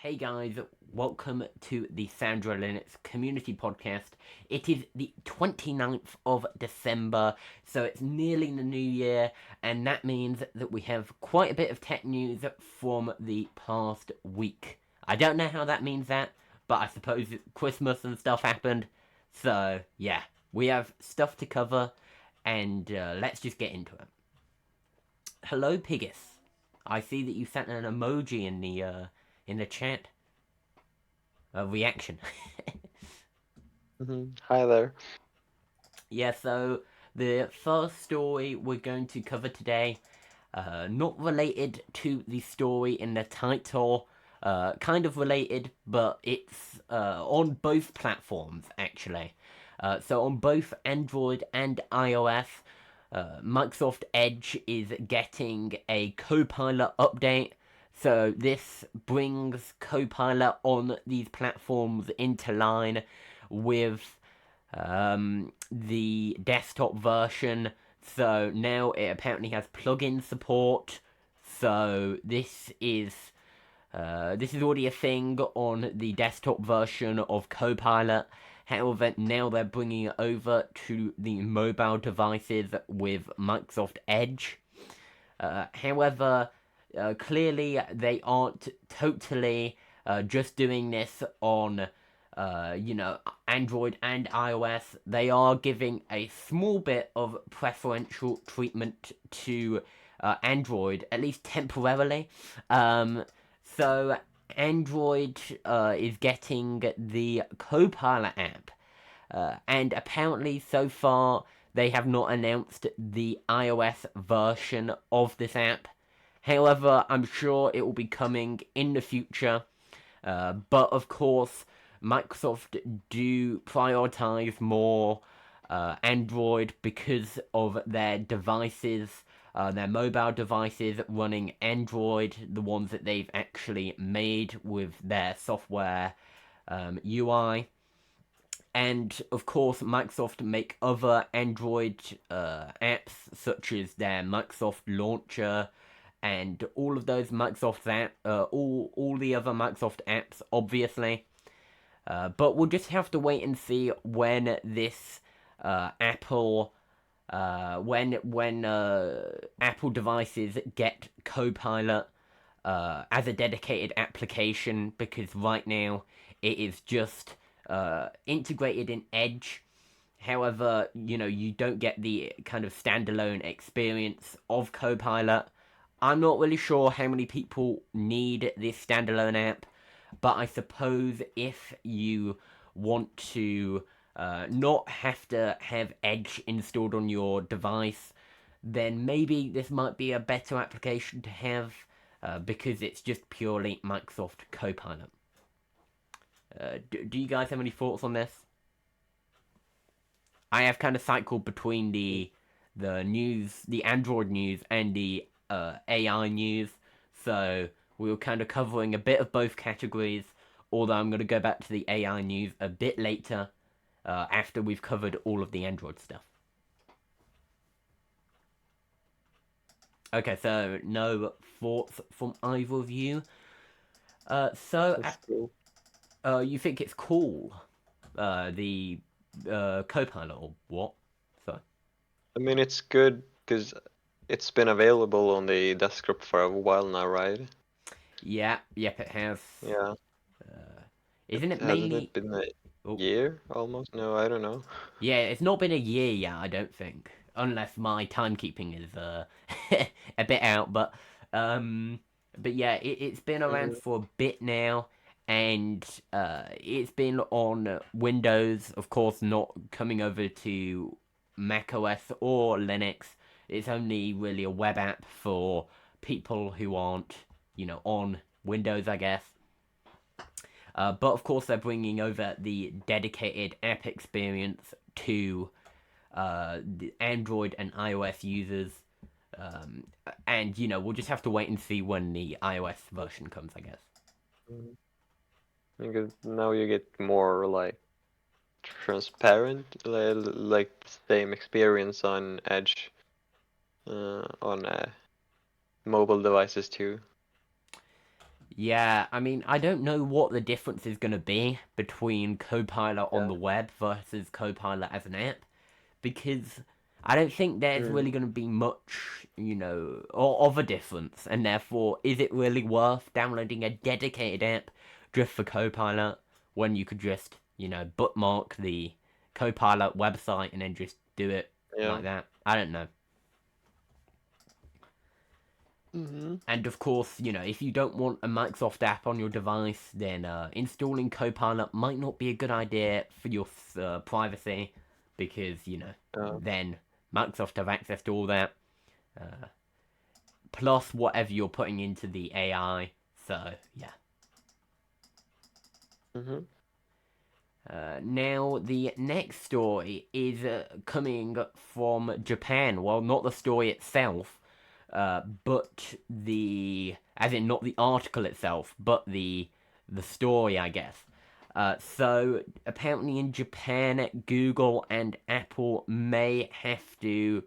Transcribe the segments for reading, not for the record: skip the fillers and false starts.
Hey guys, welcome to the Sandro Linux Community Podcast. It is the 29th of December, so it's nearly the new year, and that means that we have quite a bit of tech news from the past week. I don't know how that means that, but I suppose Christmas and stuff happened, so yeah, we have stuff to cover, and let's just get into it. Hello, Pigus. I see that you sent an emoji in the chat. A reaction. Hi there. Yeah, so the first story we're going to cover today, not related to the story in the title, kind of related, but it's on both platforms actually. So on both Android and iOS, Microsoft Edge is getting a Copilot update. So this brings Copilot on these platforms into line with the desktop version. So now it apparently has plugin support. So this is already a thing on the desktop version of Copilot. However, now they're bringing it over to the mobile devices with Microsoft Edge. However, clearly they aren't totally just doing this on, Android and iOS. They are giving a small bit of preferential treatment to Android, at least temporarily. So Android is getting the Copilot app, and apparently so far they have not announced the iOS version of this app. However, I'm sure it will be coming in the future. But of course, Microsoft do prioritize more Android because of their devices, their mobile devices running Android, the ones that they've actually made with their software UI. And of course, Microsoft make other Android apps such as their Microsoft Launcher and all of those all the other Microsoft apps, obviously. But we'll just have to wait and see when this Apple when Apple devices get Copilot as a dedicated application, because right now it is just integrated in Edge. However, you don't get the kind of standalone experience of Copilot. I'm not really sure how many people need this standalone app, but I suppose if you want to not have to have Edge installed on your device, then maybe this might be a better application to have because it's just purely Microsoft Copilot. Do you guys have any thoughts on this? I have kind of cycled between the news, the Android news, and the AI news, so we were kind of covering a bit of both categories. Although I'm going to go back to the AI news a bit later, after we've covered all of the Android stuff. Okay, so no thoughts from either of you. So That's cool. you think it's cool, the Copilot or what? So I mean, it's good because it's been available on the desktop for a while now, right? yeah, yep, it has. Yeah. Isn't it Hasn't mainly? it been a Oh, year almost? No, I don't know. yeah, it's not been a year yet. I don't think, unless my timekeeping is a bit out. Um, but yeah, it's been around hmm for a bit now, and it's been on Windows, of course, not coming over to Mac OS or Linux. It's only really a web app for people who aren't, on Windows, I guess. But of course, they're bringing over the dedicated app experience to the Android and iOS users. And, we'll just have to wait and see when the iOS version comes, I guess. Because now you get more like transparent, like same experience on Edge, on mobile devices too. Yeah, I mean, I don't know what the difference is going to be between Copilot on Yeah. the web versus Copilot as an app, because I don't think there's really Mm. going to be much, or of a difference, and therefore, is it really worth downloading a dedicated app just for Copilot when you could just, bookmark the Copilot website and then just do it Yeah. like that? I don't know. Hmm. And of course, if you don't want a Microsoft app on your device, then installing Copilot might not be a good idea for your privacy, because Uh, then Microsoft have access to all that, uh, plus whatever you're putting into the AI. So yeah. hmm. Now the next story is coming from Japan. Well, not the story itself, but as in not the article itself, but the story, I guess. So apparently in Japan, Google and Apple may have to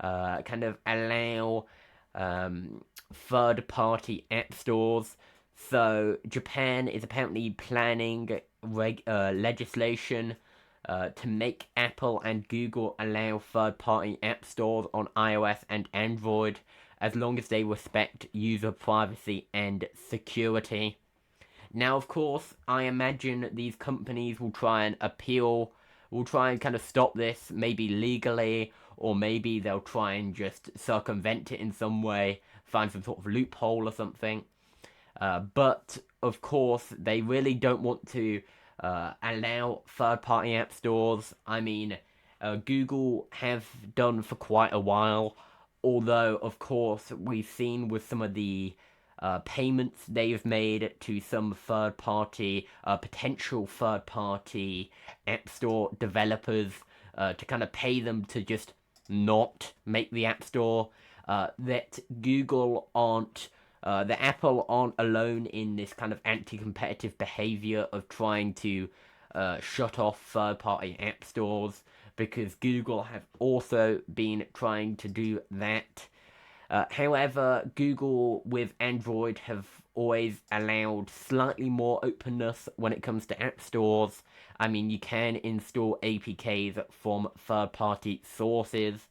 kind of allow third-party app stores. So Japan is apparently planning legislation to make Apple and Google allow third-party app stores on iOS and Android as long as they respect user privacy and security. Now, of course, I imagine these companies will try and appeal, will try and kind of stop this, maybe legally, or maybe they'll try and just circumvent it in some way, find some sort of loophole or something. But of course, they really don't want to allow third-party app stores. I mean, Google have done for quite a while, although of course we've seen with some of the payments they've made to some third-party, potential third-party app store developers to kind of pay them to just not make the app store. That Google aren't the Apple aren't alone in this kind of anti-competitive behavior of trying to shut off third-party app stores, because Google have also been trying to do that. However, Google with Android have always allowed slightly more openness when it comes to app stores. I mean, you can install APKs from third-party sources.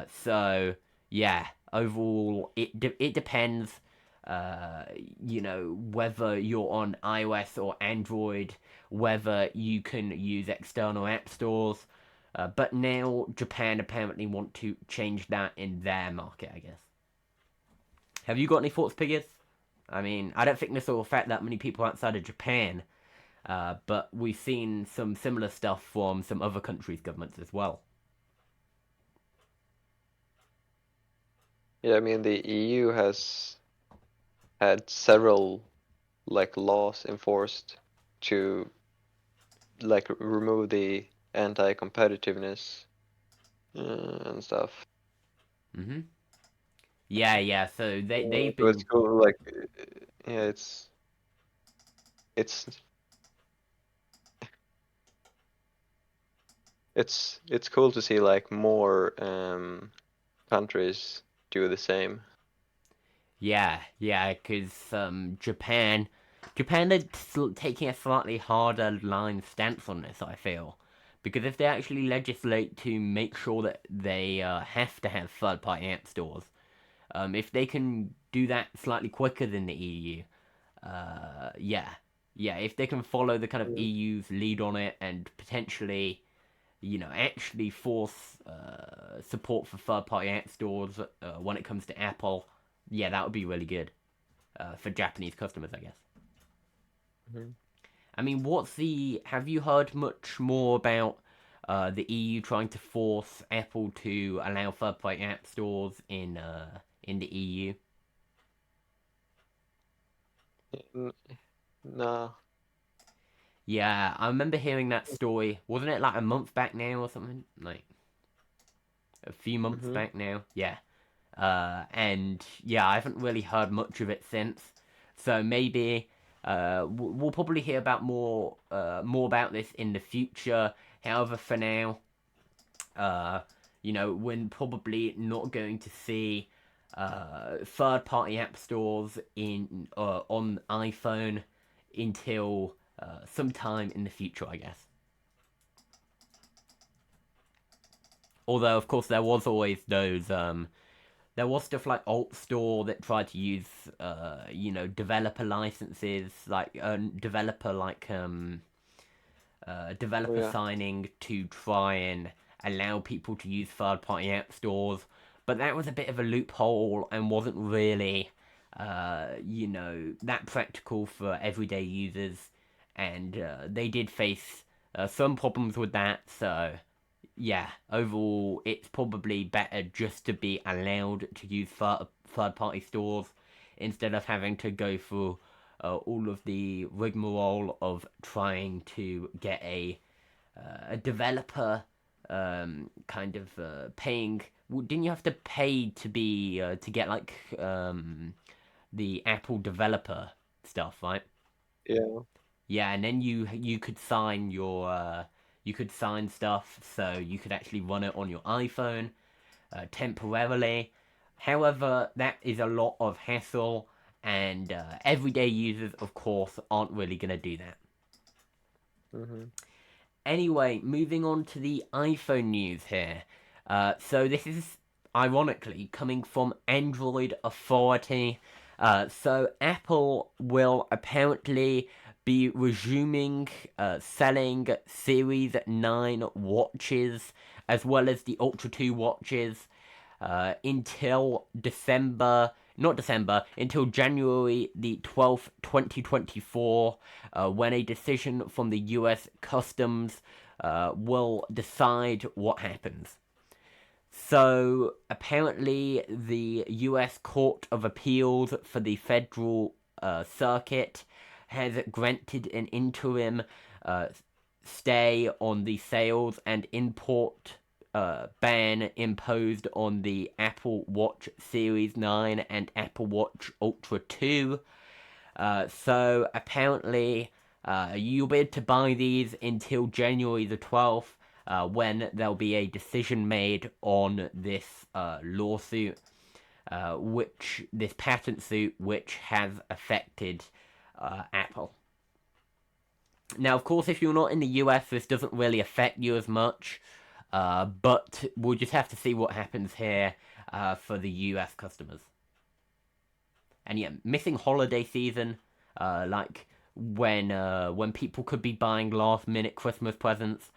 So yeah, overall, it depends. Uh, whether you're on iOS or Android, whether you can use external app stores. But now Japan apparently want to change that in their market, I guess. Have you got any thoughts, Piggers? I mean, I don't think this will affect that many people outside of Japan, but we've seen some similar stuff from some other countries' governments as well. Yeah, I mean the EU has had several like laws enforced to like remove the anti-competitiveness and stuff. Mm-hmm. Yeah, yeah. So they've So it's been. cool, like yeah, it's it's cool to see like more countries do the same. Yeah, yeah, because Japan are taking a slightly harder line stance on this, I feel. Because if they actually legislate to make sure that they have to have third party app stores, if they can do that slightly quicker than the EU, yeah. Yeah, if they can follow the kind of Mm. EU's lead on it and potentially, actually force support for third party app stores when it comes to Apple, yeah, that would be really good for Japanese customers, I guess. Mhm. I mean, have you heard much more about the EU trying to force Apple to allow third party app stores in the EU? N- No. Yeah, I remember hearing that story. Wasn't it like a month back now or something? Like a few months Hmm. back now? Yeah. And yeah, I haven't really heard much of it since. So maybe we'll probably hear about more about this in the future. However, for now, we're probably not going to see. third-party app stores in on iPhone until sometime in the future, I guess. Although, of course, there was always those. There was stuff like Alt Store that tried to use, developer licenses, like Oh developer yeah. signing to try and allow people to use third-party app stores, but that was a bit of a loophole and wasn't really, that practical for everyday users, and they did face some problems with that. So yeah, overall, it's probably better just to be allowed to use third-party stores instead of having to go through all of the rigmarole of trying to get a developer kind of paying. Well, didn't you have to pay to be to get like the Apple developer stuff, right? Yeah. Yeah, and then you could sign your you could sign stuff so you could actually run it on your iPhone temporarily. However, that is a lot of hassle, and everyday users, of course, aren't really gonna do that. Mhm. Anyway, moving on to the iPhone news here. So this is ironically coming from Android Authority. So Apple will apparently be resuming selling Series 9 watches as well as the Ultra 2 watches until not December, until January the 12th, 2024, when a decision from the US Customs will decide what happens. So, apparently, the US Court of Appeals for the Federal Circuit has granted an interim uh, stay on the sales and import ban imposed on the Apple Watch Series 9 and Apple Watch Ultra 2. So apparently, you'll be able to buy these until January the 12th, when there'll be a decision made on this lawsuit, this patent suit, which has affected Apple. Now, of course, if you're not in the US, this doesn't really affect you as much, but we'll just have to see what happens here for the US customers. And yeah, missing holiday season, like when people could be buying last minute Christmas presents.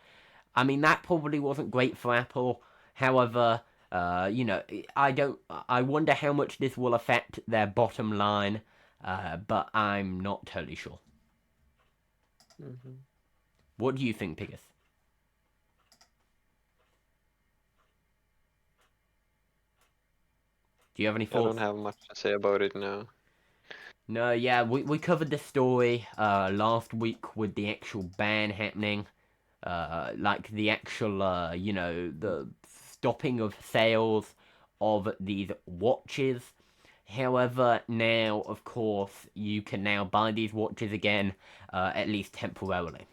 I mean, that probably wasn't great for Apple. However, I don't. I wonder how much this will affect their bottom line, but I'm not totally sure. Mhm. What do you think, Pigus? Do you have any I don't thoughts? have much to say about it now. No, yeah, we covered this story last week with the actual ban happening. Like the actual, the stopping of sales of these watches. However, now, of course, you can now buy these watches again, at least temporarily.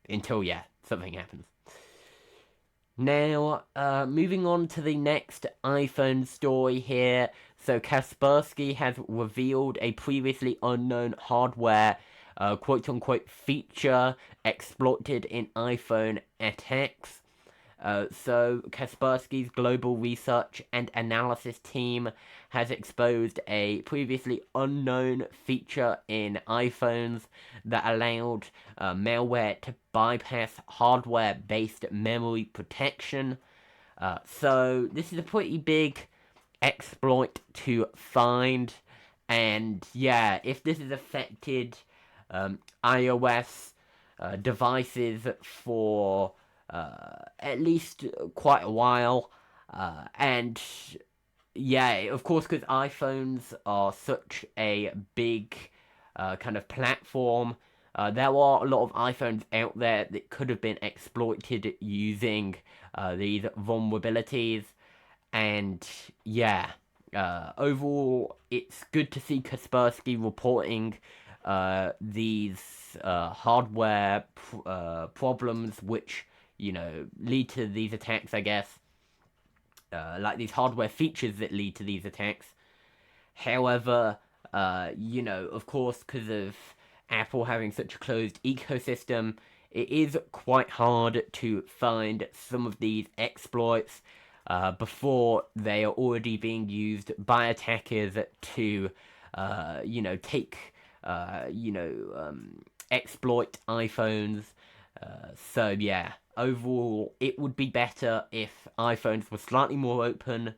Until, yeah, something happens. Now, moving on to the next iPhone story here. So, Kaspersky has revealed a previously unknown hardware quote unquote feature exploited in iPhone attacks. So, Kaspersky's global research and analysis team has exposed a previously unknown feature in iPhones that allowed malware to bypass hardware based memory protection. So, this is a pretty big exploit to find. And yeah, if this has affected iOS devices for at least quite a while, and yeah, of course, because iPhones are such a big kind of platform. There are a lot of iPhones out there that could have been exploited using these vulnerabilities, and yeah, overall, it's good to see Kaspersky reporting these hardware problems, which lead to these attacks, I guess. like these hardware features that lead to these attacks. However, of course, because of Apple having such a closed ecosystem, it is quite hard to find some of these exploits before they are already being used by attackers to, take, exploit iPhones. So yeah, overall, it would be better if iPhones were slightly more open,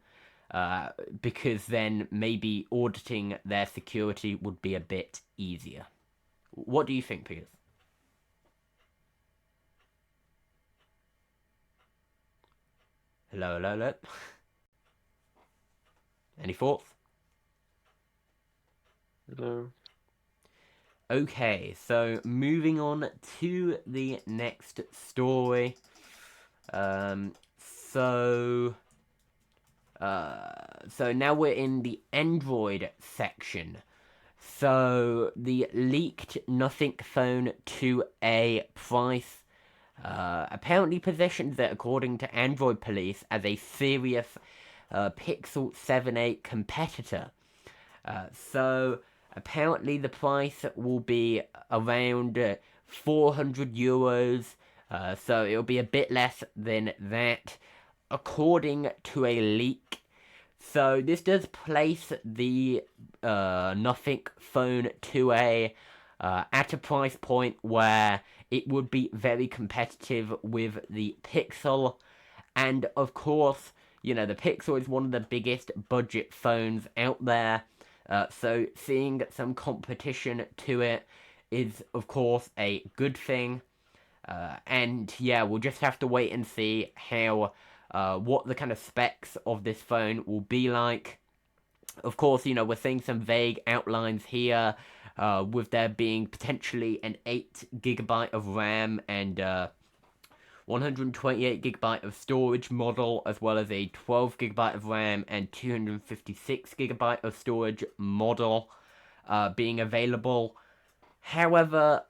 uh, because then maybe auditing their security would be a bit easier. What do you think, Piers? Hello, hello, hello. Any thoughts? No. Okay, so moving on to the next story. Um, so, so now we're in the Android section. So the leaked Nothing Phone 2A price apparently positions it, according to Android Police, as a serious Pixel 7a competitor. So apparently the price will be around €400. So it'll be a bit less than that, according to a leak. So this does place the Nothing Phone 2A at a price point where it would be very competitive with the Pixel. And of course, the Pixel is one of the biggest budget phones out there. So seeing some competition to it is, of course, a good thing. And yeah, we'll just have to wait and see how what the kind of specs of this phone will be like. Of course, we're seeing some vague outlines here, with there being potentially an 8 GB of RAM and 128 GB of storage model, as well as a 12 GB of RAM and 256 GB of storage model being available. However,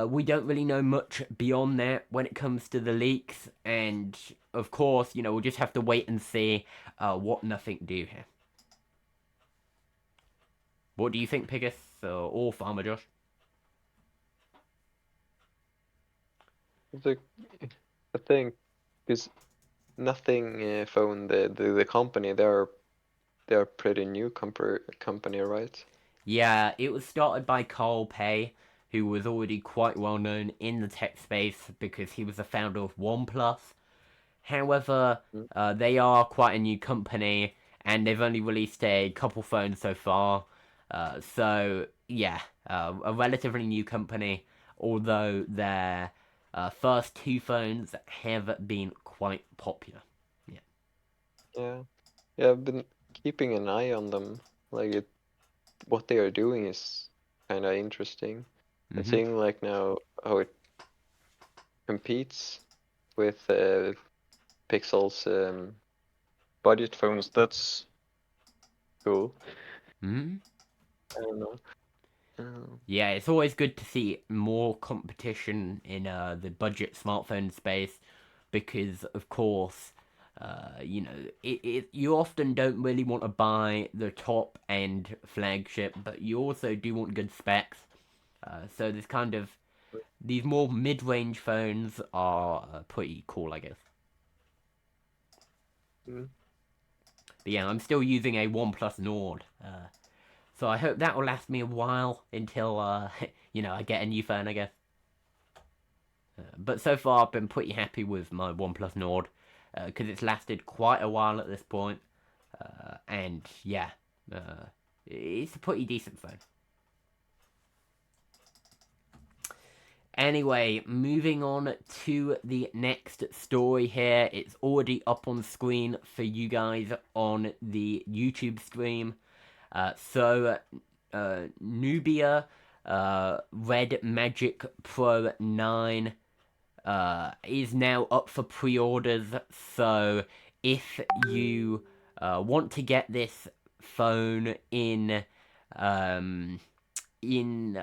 we don't really know much beyond that when it comes to the leaks, and of course, we'll just have to wait and see what Nothing do here. What do you think, Pigus, or Farmer Josh? The I think because Nothing Phone, the company, they're pretty new company, right? Yeah, it was started by Carl Pei, who was already quite well known in the tech space because he was the founder of OnePlus. However, Mm. they are quite a new company, and they've only released a couple phones so far. So yeah, a relatively new company, although their first two phones have been quite popular. Yeah. Yeah, yeah. I've been keeping an eye on them. Like what they are doing is kind of interesting. And Mhm. seeing like now how it competes with Pixel's budget phones, that's cool. Mhm. I don't know. Um, Yeah, it's always good to see more competition in the budget smartphone space because, of course, you often don't really want to buy the top end flagship, but you also do want good specs. So this kind of these more mid range phones are pretty cool, I guess. mm, But yeah, I'm still using a OnePlus Nord. So I hope that will last me a while until I get a new phone, I guess. But so far, I've been pretty happy with my OnePlus Nord because it's lasted quite a while at this point, and yeah, it's a pretty decent phone. Anyway, moving on to the next story here. It's already up on screen for you guys on the YouTube stream. Nubia Red Magic Pro 9 is now up for pre-orders. So if you want to get this phone um, in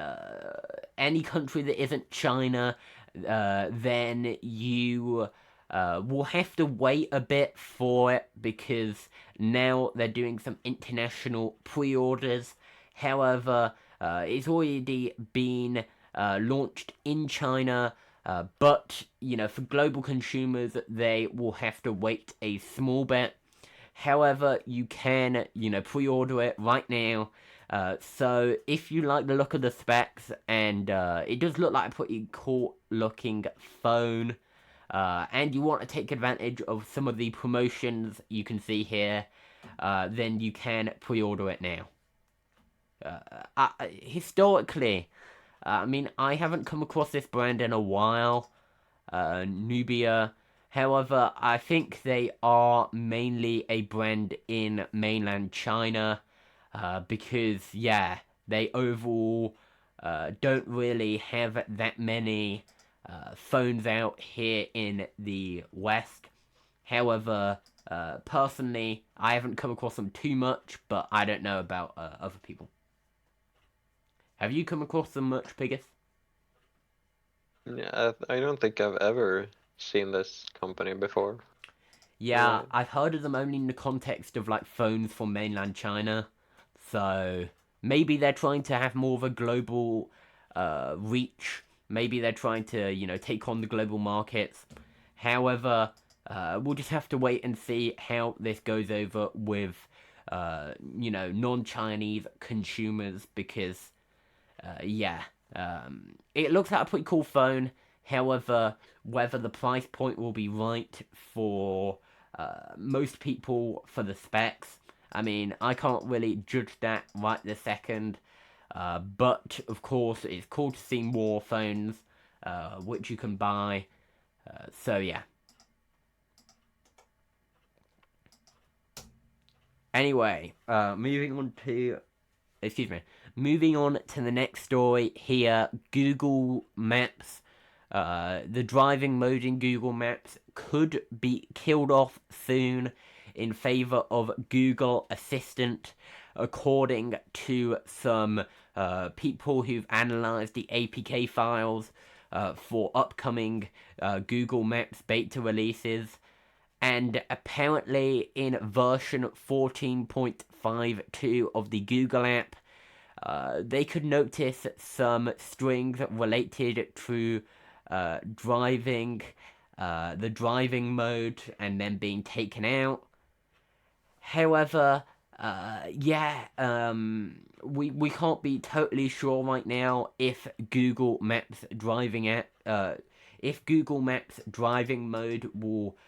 any country that isn't China, then you We'll have to wait a bit for it because now they're doing some international pre-orders. However, it's already been launched in China, but for global consumers, they will have to wait a small bit. However, you can pre-order it right now. So if you like the look of the specs, and it does look like a pretty cool looking phone, and you want to take advantage of some of the promotions you can see here, then you can pre-order it now. Historically, I mean, I haven't come across this brand in a while, Nubia. However, I think they are mainly a brand in mainland China, because, yeah, they overall don't really have that many phones out here in the West. However, personally, I haven't come across them too much, but I don't know about other people. Have you come across them much, Pigus? Yeah, I don't think I've ever seen this company before. Yeah, Right. I've heard of them only in the context of like phones from mainland China. So maybe they're trying to have more of a global reach. Maybe they're trying to, take on the global markets. However, we'll just have to wait and see how this goes over with, non Chinese consumers because yeah, it looks like a pretty cool phone. However, whether the price point will be right for most people for the specs, I mean, I can't really judge that right this second. But of course, it's cool to see more phones which you can buy. So yeah. Anyway, excuse me. Moving on to the next story here, Google Maps. The driving mode in Google Maps could be killed off soon in favor of Google Assistant, according to some people who've analyzed the APK files for upcoming Google Maps beta releases. And apparently, in version 14.52 of the Google app, they could notice some strings related to driving, the driving mode, and then being taken out. However, we can't be totally sure right now if Google Maps driving mode will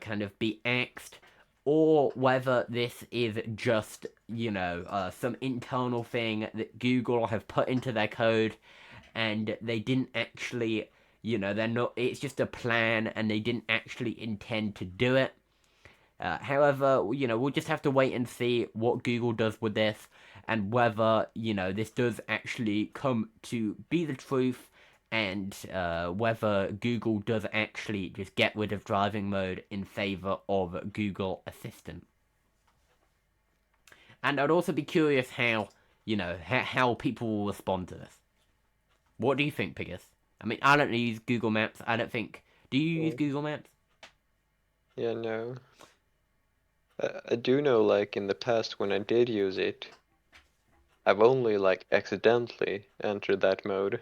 kind of be axed, or whether this is just, some internal thing that Google have put into their code and they didn't actually, they're not, it's just a plan and they didn't actually intend to do it. However, we'll just have to wait and see what Google does with this and whether, this does actually come to be the truth and whether Google does actually just get rid of driving mode in favor of Google Assistant. And I'd also be curious how, how people will respond to this. What do you think, Pigus? I mean, I don't use Google Maps. I don't think. Do you use Yeah, Google Maps? yeah, no. I do know, like, in the past when I did use it, I've only, like, accidentally entered that mode.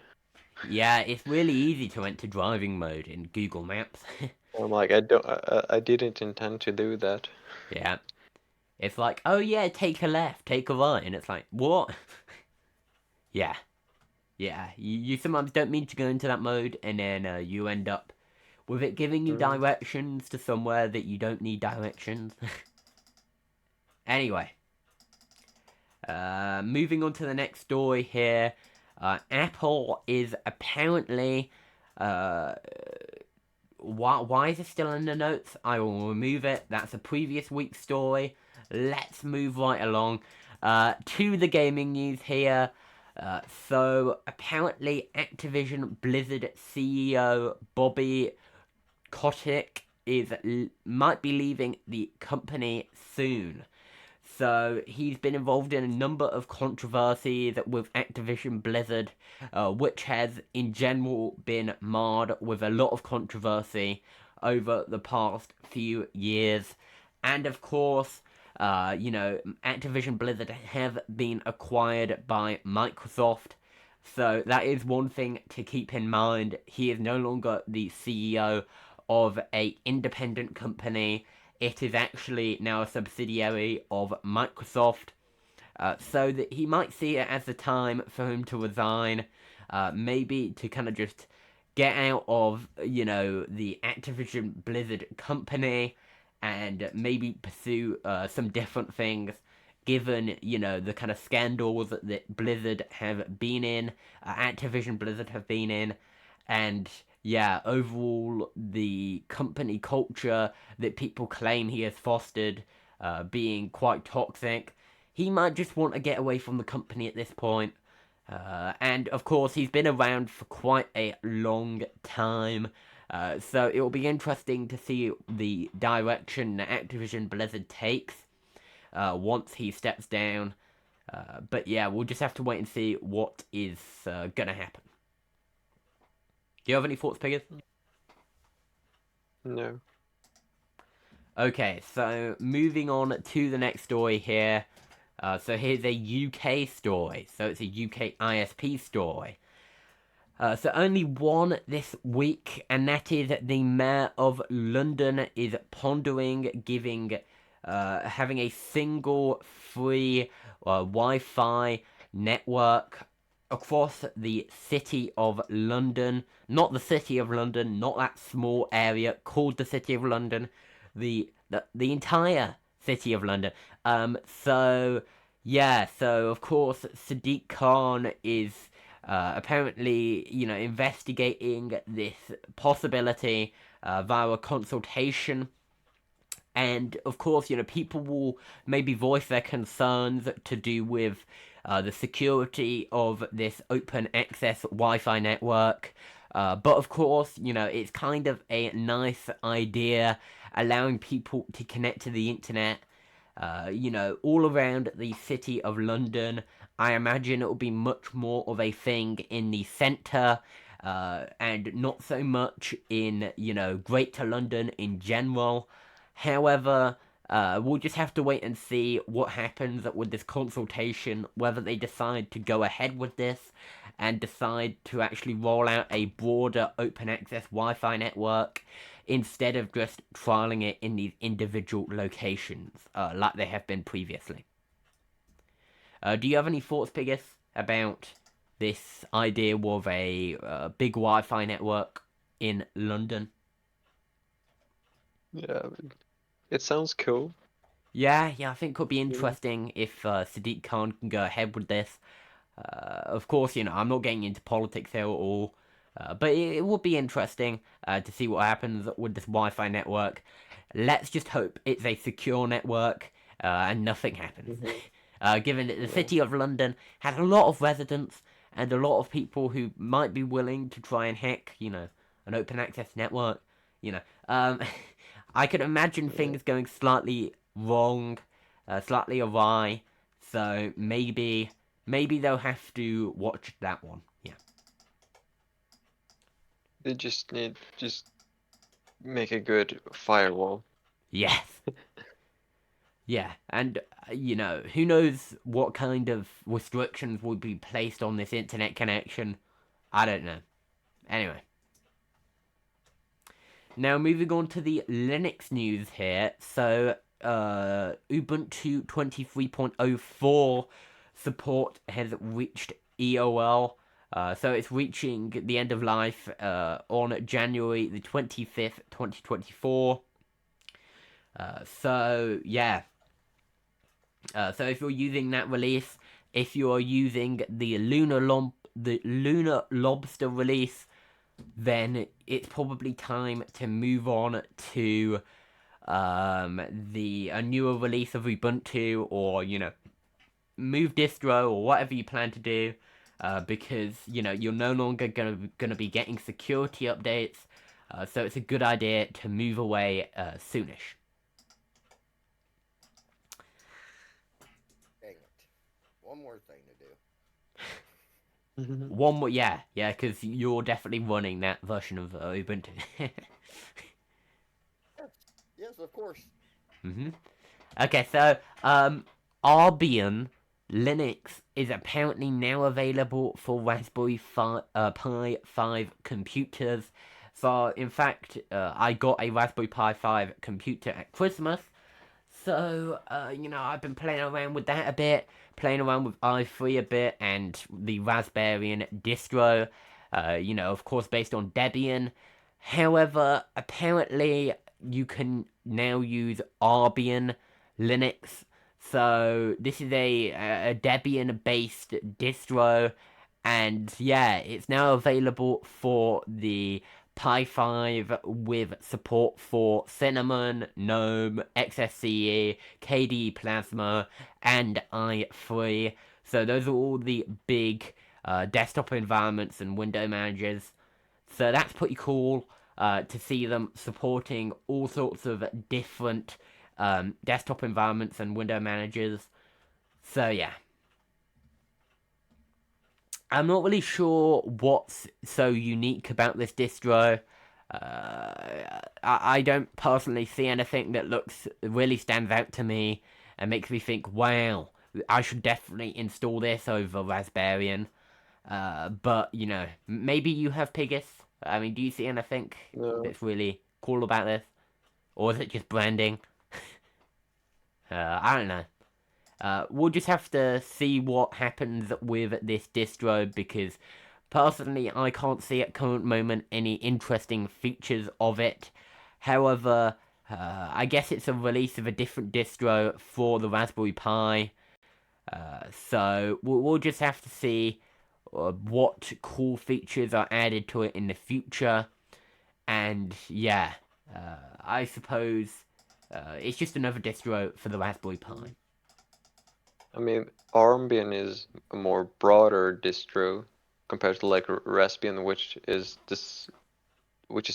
Yeah, it's really easy to enter driving mode in Google Maps. I'm like, I didn't intend to do that. Yeah. It's like, oh yeah, take a left, take a right, and it's like, what? Yeah. Yeah. You sometimes don't mean to go into that mode, and then you end up with it giving you Mm. directions to somewhere that you don't need directions. Anyway, moving on to the next story here. Apple is apparently. Why is it still in the notes? I will remove it. That's a previous week's story. Let's move right along to the gaming news here. So, apparently, Activision Blizzard CEO Bobby Kotick might be leaving the company soon. So he's been involved in a number of controversies with Activision Blizzard, which has in general been marred with a lot of controversy over the past few years. And of course, Activision Blizzard have been acquired by Microsoft. So that is one thing to keep in mind. He is no longer the CEO of a independent company. It is actually now a subsidiary of Microsoft. So that he might see it as the time for him to resign, maybe to kind of just get out of, the Activision Blizzard company and maybe pursue some different things, given, the kind of scandals that Blizzard have been in, Activision Blizzard have been in, and yeah, overall, the company culture that people claim he has fostered being quite toxic. He might just want to get away from the company at this point. And of course, he's been around for quite a long time. So it will be interesting to see the direction that Activision Blizzard takes once he steps down. But yeah, we'll just have to wait and see what is going to happen. Do you have any thoughts, Piggers? No. Okay, so moving on to the next story here. So here's a UK story. So it's a UK ISP story. So only one this week, and that is the Mayor of London is pondering having a single free Wi-Fi network across the City of London. Not the City of London, not that small area called the City of London. The entire City of London. So of course Sadiq Khan is apparently, investigating this possibility via a consultation. And of course, people will maybe voice their concerns to do with the security of this open access Wi-Fi network. But of course, it's kind of a nice idea, allowing people to connect to the internet, all around the City of London. I imagine it will be much more of a thing in the centre, and not so much in, Greater London in general. However, we'll just have to wait and see what happens with this consultation, whether they decide to go ahead with this and decide to actually roll out a broader open access Wi-Fi network instead of just trialing it in these individual locations like they have been previously. Do you have any thoughts, Piggis, about this idea of a big Wi-Fi network in London? Yeah, it sounds cool. Yeah, I think it could be interesting if Sadiq Khan can go ahead with this. Of course, I'm not getting into politics here at all, but it would be interesting to see what happens with this Wi-Fi network. Let's just hope it's a secure network and nothing happens. Given that the City of London has a lot of residents and a lot of people who might be willing to try and hack, an open access network, I could imagine things going slightly wrong, slightly awry. So maybe they'll have to watch that one. Yeah. They just need make a good firewall. Yes. Yeah, and who knows what kind of restrictions would be placed on this internet connection? I don't know. Anyway. Now moving on to the Linux news here. So Ubuntu 23.04 support has reached EOL. So it's reaching the end of life on January the 25th, 2024. So if you're using that release, if you're using the Lunar Lobster release, then it's probably time to move on to a newer release of Ubuntu, or move distro or whatever you plan to do, because you're no longer gonna be getting security updates, so it's a good idea to move away soonish. Dang it. One more thing to do. One more, yeah, because you're definitely running that version of Ubuntu. Yes, of course. Okay, so Arbian Linux is apparently now available for Raspberry Pi 5 computers. So, in fact, I got a Raspberry Pi 5 computer at Christmas. So, I've been playing around with that a bit, playing around with i3 a bit, and the Raspberry distro, of course, based on Debian. However, apparently, you can now use Arbian Linux. So, this is a Debian based distro, and yeah, it's now available for the Pi 5 with support for Cinnamon, GNOME, XFCE, KDE Plasma, and i3. So those are all the big desktop environments and window managers. So that's pretty cool to see them supporting all sorts of different desktop environments and window managers. So yeah. I'm not really sure what's so unique about this distro. I don't personally see anything that really stands out to me and makes me think, wow, I should definitely install this over Raspberry. But, maybe you have Piggus. I mean, do you see anything No. that's really cool about this? Or is it just branding? I don't know. We'll just have to see what happens with this distro because personally I can't see at current moment any interesting features of it. However, I guess it's a release of a different distro for the Raspberry Pi. So we'll just have to see what cool features are added to it in the future. And yeah, I suppose it's just another distro for the Raspberry Pi. I mean, Armbian is a more broader distro compared to like Raspbian, which is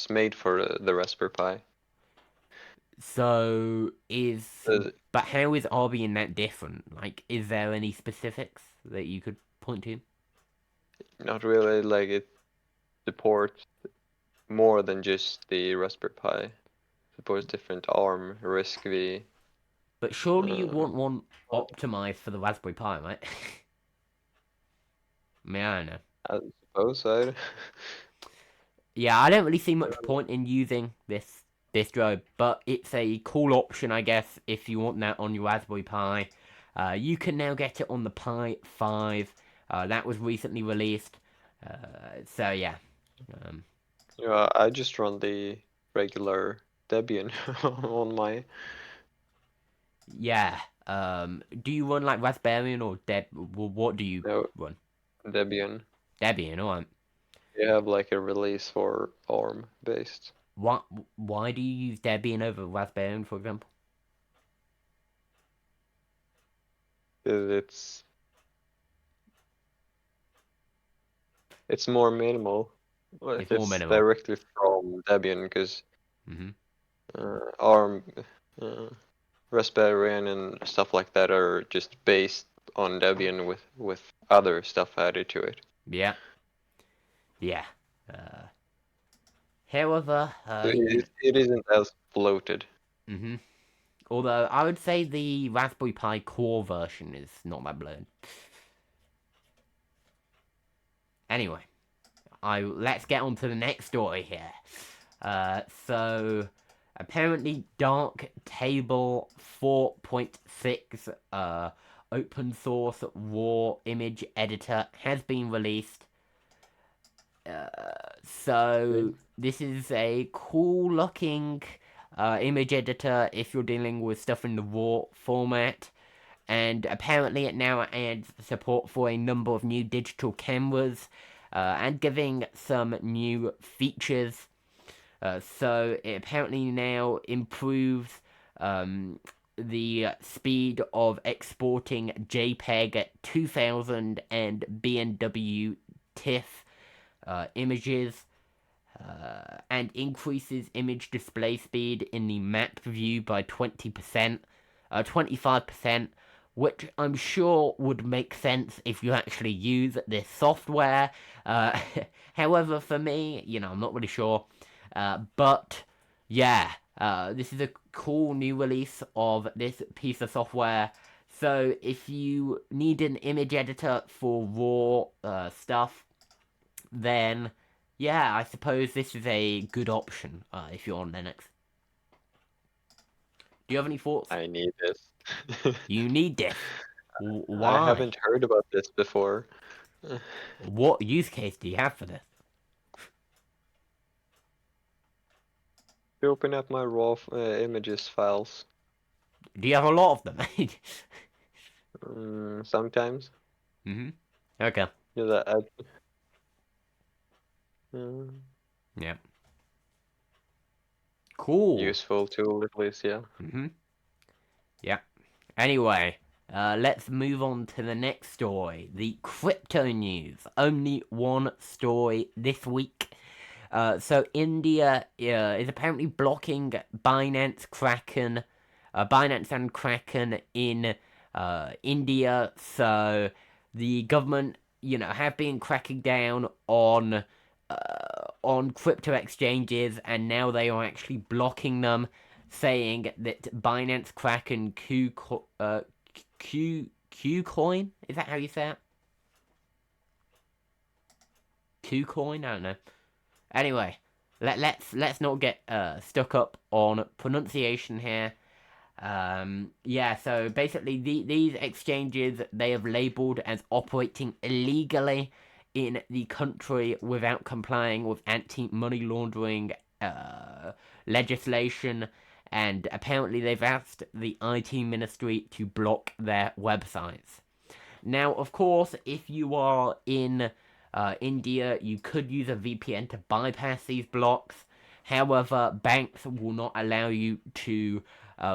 made for the Raspberry Pi. So Uh, but how is Arbian that different? Like, is there any specifics that you could point to? Not really, like it supports more than just the Raspberry Pi. It supports different ARM, RISC-V. But surely you want one optimized for the Raspberry Pi, right? I mean, I don't know. I suppose I. Yeah, I don't really see much point in using this distro, but it's a cool option, I guess, if you want that on your Raspberry Pi. You can now get it on the Pi 5. That was recently released. So yeah. Yeah, I just run the regular Debian on my. Yeah. Do you run like Raspberry or what do you No, run? Debian. Debian, alright. You have like a release for ARM based. Why do you use Debian over Raspberry, for example? 'Cause it's more minimal. It's more It's minimal. directly from Debian because Hmm. ARM, uh, Raspberry and stuff like that are just based on Debian with other stuff added to it. Yeah. Yeah. However, So it isn't as bloated. hmm although I would say the Raspberry Pi Core version is not that blown. Anyway, let's get on to the next story here. So apparently Darktable 4.6 open source raw image editor has been released. So this is a cool looking image editor if you're dealing with stuff in the raw format. And apparently it now adds support for a number of new digital cameras and giving some new features. So it apparently now improves the speed of exporting JPEG at 2000 and BNW TIFF images. And increases image display speed in the map view by 20%, 25%, which I'm sure would make sense if you actually use this software. However, for me, I'm not really sure. But yeah, this is a cool new release of this piece of software. So if you need an image editor for raw stuff, then yeah, I suppose this is a good option if you're on Linux. Do you have any thoughts? I need this. You need this. I Why? haven't heard about this before. What use case do you have for this? To open up my raw images files. Do you have a lot of them? Sometimes. Mm-hmm. Okay. Yeah, that. Mm, Yeah. Cool. useful tool at least, yeah. Mm-hmm. Yeah. Anyway, let's move on to the next story. The crypto news. Only one story this week. So India is apparently blocking Binance and Kraken in India. So the government, have been cracking down on crypto exchanges, and now they are actually blocking them, saying that Binance, Kraken, Qcoin, is that how you say it? Qcoin, I don't know. Anyway, let's not get stuck up on pronunciation here. Yeah, so basically these exchanges they have labeled as operating illegally in the country without complying with anti-money laundering legislation, and apparently they've asked the IT ministry to block their websites. Now, of course, if you are in India, you could use a VPN to bypass these blocks. However, banks will not allow you to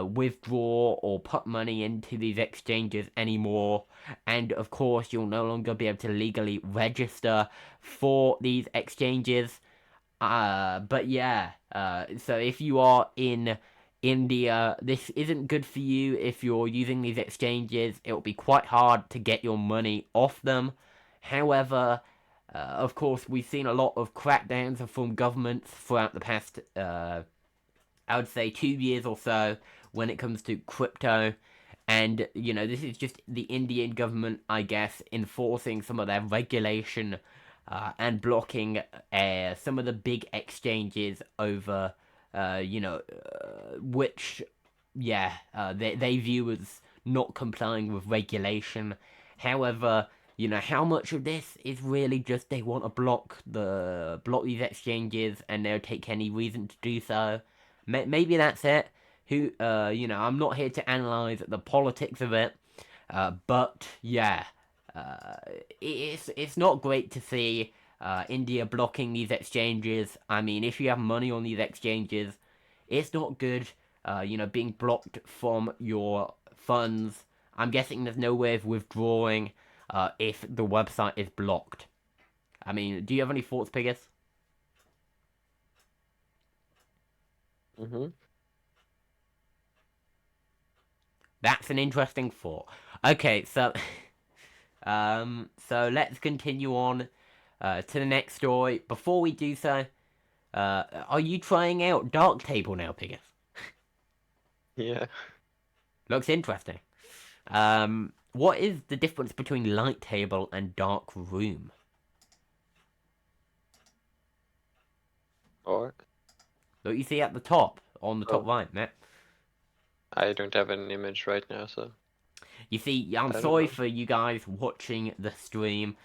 withdraw or put money into these exchanges anymore. And of course, you'll no longer be able to legally register for these exchanges. But yeah, so if you are in India, this isn't good for you if you're using these exchanges. It will be quite hard to get your money off them. However, of course, we've seen a lot of crackdowns from governments throughout the past, I would say, 2 years or so when it comes to crypto. And, this is just the Indian government, I guess, enforcing some of their regulation and blocking some of the big exchanges over, which, yeah, they view as not complying with regulation. However, how much of this is really just they want to block these exchanges and they'll take any reason to do so. Maybe that's it. I'm not here to analyze the politics of it, but yeah, uh, it's not great to see India blocking these exchanges. I mean, if you have money on these exchanges, it's not good. Being blocked from your funds. I'm guessing there's no way of withdrawing if the website is blocked. I mean, do you have any thoughts, Pigus? Mm-hmm. That's an interesting thought. Okay, so so let's continue on to the next story. Before we do so, are you trying out Darktable now, Pigus? Yeah. Looks interesting. What is the difference between Light Table and Dark Room? Or Look, you see at the top, on the top Oh. right, Matt. I don't have an image right now, so You see, I'm I don't sorry know. for you guys watching the stream,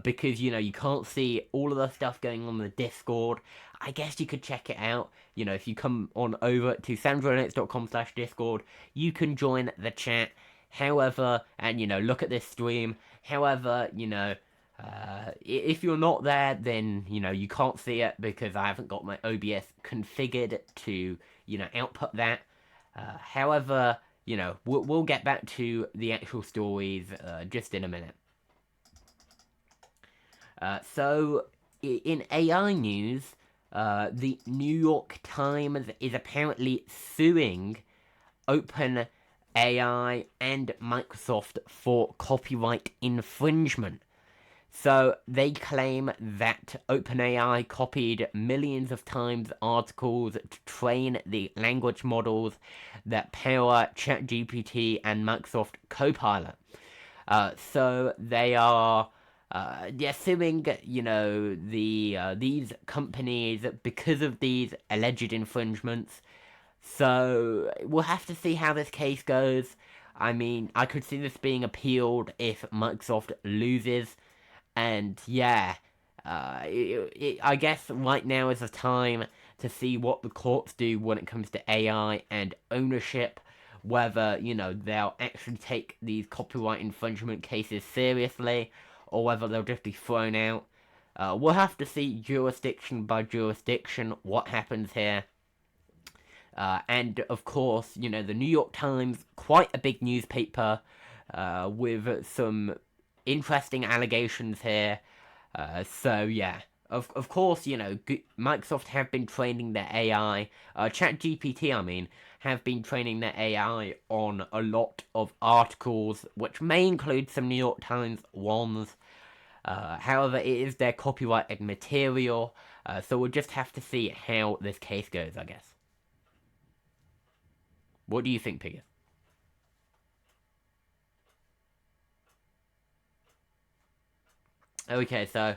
because, you can't see all of the stuff going on the Discord. I guess you could check it out. If you come on over to sandronex.com/Discord, you can join the chat. However, and, look at this stream. However, if you're not there, then, you can't see it because I haven't got my OBS configured to, output that. However, we'll get back to the actual stories just in a minute. So, in AI news, the New York Times is apparently suing OpenAI and Microsoft for copyright infringement. So they claim that OpenAI copied millions of times articles to train the language models that power ChatGPT and Microsoft Copilot. So they are they're suing, these companies because of these alleged infringements. So we'll have to see how this case goes. I mean, I could see this being appealed if Microsoft loses, and yeah, I guess right now is the time to see what the courts do when it comes to AI and ownership. Whether, they'll actually take these copyright infringement cases seriously, or whether they'll just be thrown out. We'll have to see jurisdiction by jurisdiction what happens here. And of course, the New York Times, quite a big newspaper, with some interesting allegations here. So yeah, of course, Microsoft have been training their AI, ChatGPT, I mean, have been training their AI on a lot of articles, which may include some New York Times ones. However, it is their copyrighted material, so we'll just have to see how this case goes, I guess. What do you think, Piggy? Okay, so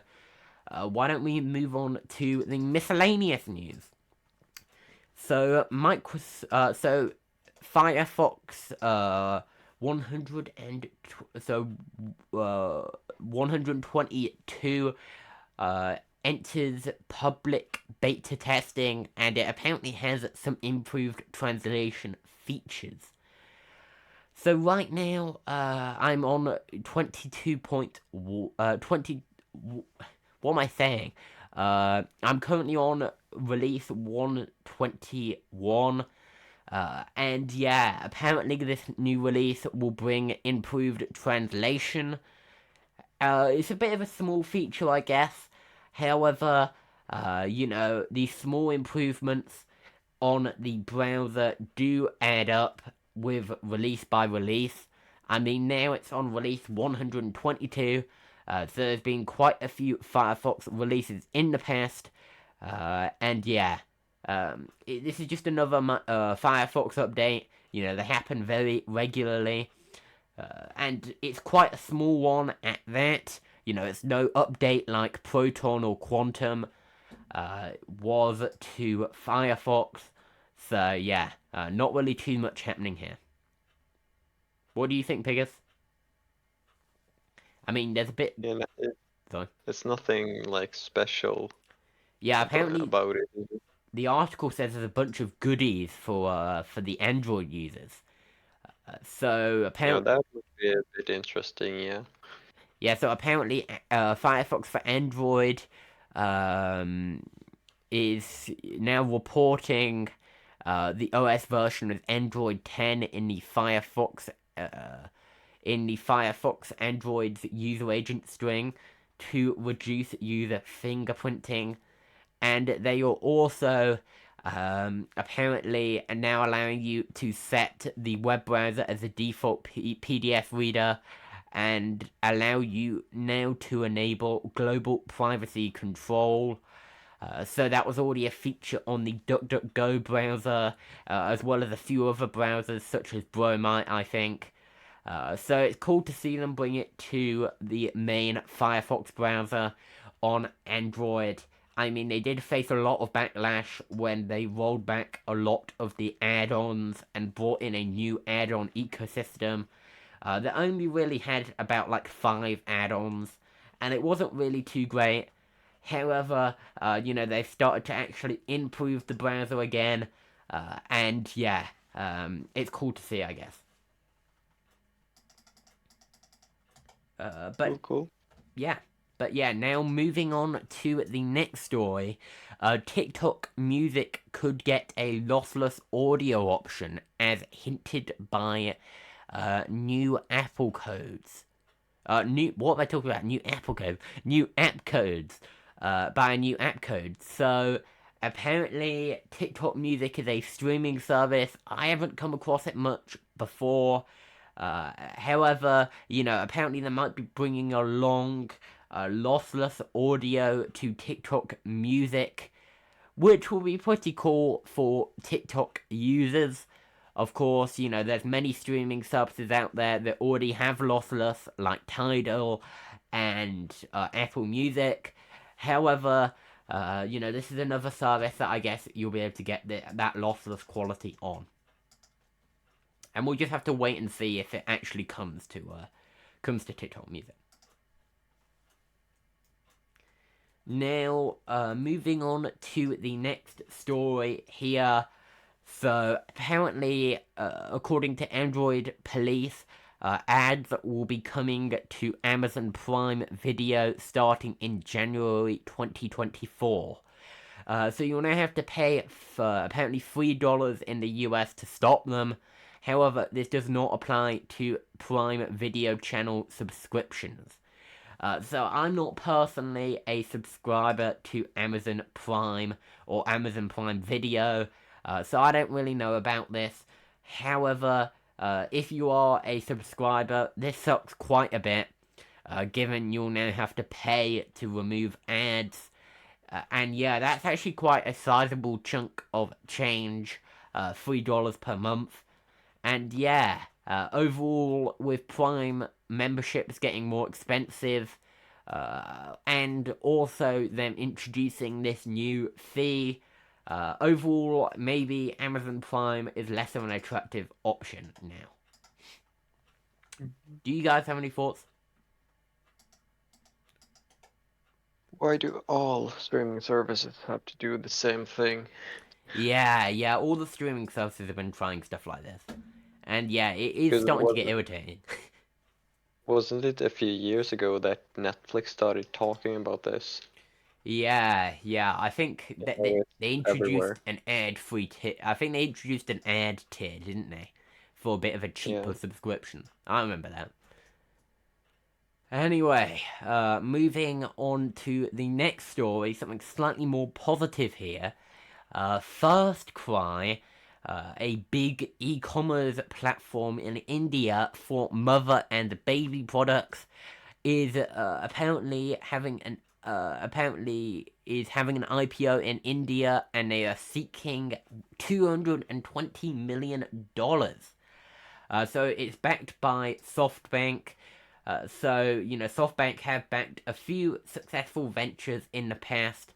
why don't we move on to the miscellaneous news? So so Firefox 122 enters public beta testing, and it apparently has some improved translation features. So right now, I'm on 20. What am I saying? I'm currently on release 121. And yeah, apparently this new release will bring improved translation. It's a bit of a small feature, I guess. However, these small improvements on the browser do add up with release by release. I mean, now it's on release 122, so there's been quite a few Firefox releases in the past, and yeah, this is just another Firefox update. They happen very regularly, and it's quite a small one at that. It's no update like Proton or Quantum was to Firefox. So yeah, not really too much happening here. What do you think, Pigus? I mean, there's a bit. Yeah, Sorry. it's nothing like special Yeah, apparently about it. Is it? the article says there's a bunch of goodies for the Android users. So Yeah, apparently, that would be a bit interesting. Yeah. yeah. So apparently, Firefox for Android um, is now reporting the OS version of Android 10 in the Firefox Android's user agent string to reduce user fingerprinting, and they are also apparently now allowing you to set the web browser as a default PDF reader and allow you now to enable global privacy control. So that was already a feature on the DuckDuckGo browser, as well as a few other browsers such as Bromite, I think. So it's cool to see them bring it to the main Firefox browser on Android. I mean, they did face a lot of backlash when they rolled back a lot of the add-ons and brought in a new add-on ecosystem. They only really had about like 5 add-ons, and it wasn't really too great. However, they've started to actually improve the browser again, and yeah, it's cool to see, I guess. But Cool. yeah, now moving on to the next story. TikTok Music could get a lossless audio option, as hinted by new Apple codes. What am I talking about? New Apple code, new app codes. By a new app code. So apparently, TikTok Music is a streaming service. I haven't come across it much before. However, apparently they might be bringing along lossless audio to TikTok music, which will be pretty cool for TikTok users. Of course, there's many streaming services out there that already have lossless, like Tidal and Apple Music. However, this is another service that I guess you'll be able to get that lossless quality on. And we'll just have to wait and see if it actually comes to TikTok Music. Now, moving on to the next story here. So, apparently, according to Android Police, ads will be coming to Amazon Prime Video starting in January 2024. So you'll now have to pay for apparently $3 in the US to stop them. However, this does not apply to Prime Video channel subscriptions. So I'm not personally a subscriber to Amazon Prime or Amazon Prime Video, so I don't really know about this. However, if you are a subscriber, this sucks quite a bit, given you'll now have to pay to remove ads. And yeah, that's actually quite a sizable chunk of change, $3 per month. And yeah, overall, with Prime memberships getting more expensive, and also them introducing this new fee, overall, maybe Amazon Prime is less of an attractive option now. Do you guys have any thoughts? Why do all streaming services have to do the same thing? Yeah, all the streaming services have been trying stuff like this. And yeah, it is starting to get irritating. Wasn't it a few years ago that Netflix started talking about this? Yeah, I think that they introduced everywhere. an ad-free tier. I think they introduced an ad tier, didn't they? For a bit of a cheaper subscription. I remember that. Anyway, moving on to the next story, something slightly more positive here. First Cry, a big e-commerce platform in India for mother and baby products, is apparently having an IPO in India, and they are seeking $220 million. So it's backed by SoftBank. So SoftBank have backed a few successful ventures in the past,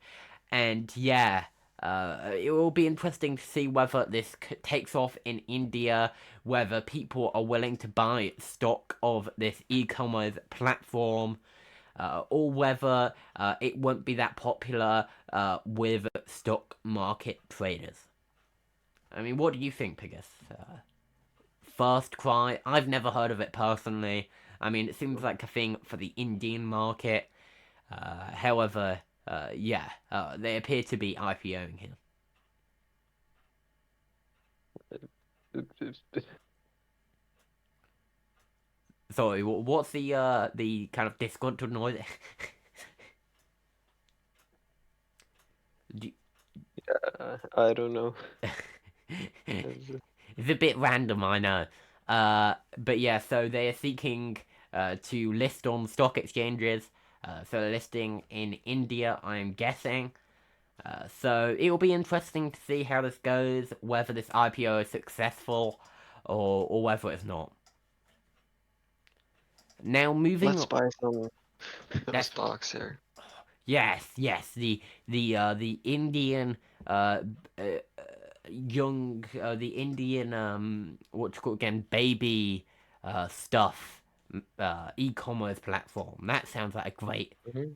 and yeah, it will be interesting to see whether this takes off in India, whether people are willing to buy stock of this e-commerce platform, or whether it won't be that popular with stock market traders. I mean, what do you think, Pigus? First Cry, I've never heard of it personally. I mean, it seems like a thing for the Indian market. However, they appear to be IPOing here. Sorry, what's the kind of disgruntled noise? I don't know. It's a bit random, I know. But yeah, so they are seeking to list on stock exchanges. So they're listing in India, I'm guessing. So it will be interesting to see how this goes, whether this IPO is successful or whether it's not. Now moving. Let's buy some stocks here. Yes, the Indian young the Indian what you call again, baby stuff e-commerce platform. That sounds like a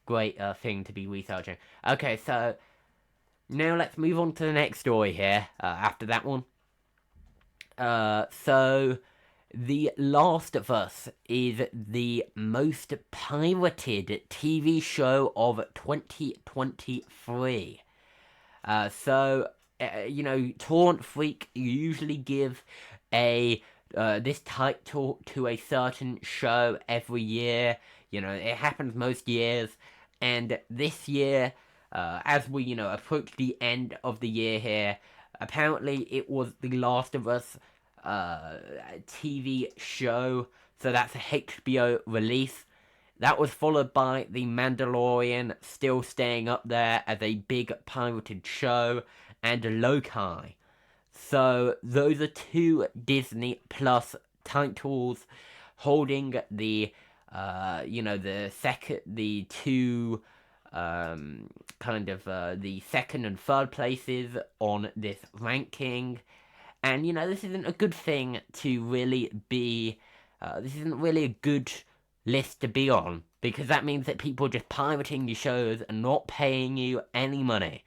great thing to be researching. Okay, so now let's move on to the next story here after that one. So The Last of Us is the most pirated TV show of 2023. Torrent Freak usually give this title to a certain show every year. It happens most years, and this year, as we approach the end of the year here, apparently it was The Last of Us TV show. So that's a HBO release, That was followed by The Mandalorian, still staying up there as a big pirated show, and Loki. So those are two Disney Plus titles holding the, the two, the second and third places on this ranking. And this isn't a good thing to really be. This isn't really a good list to be on because that means that people are just pirating your shows and not paying you any money.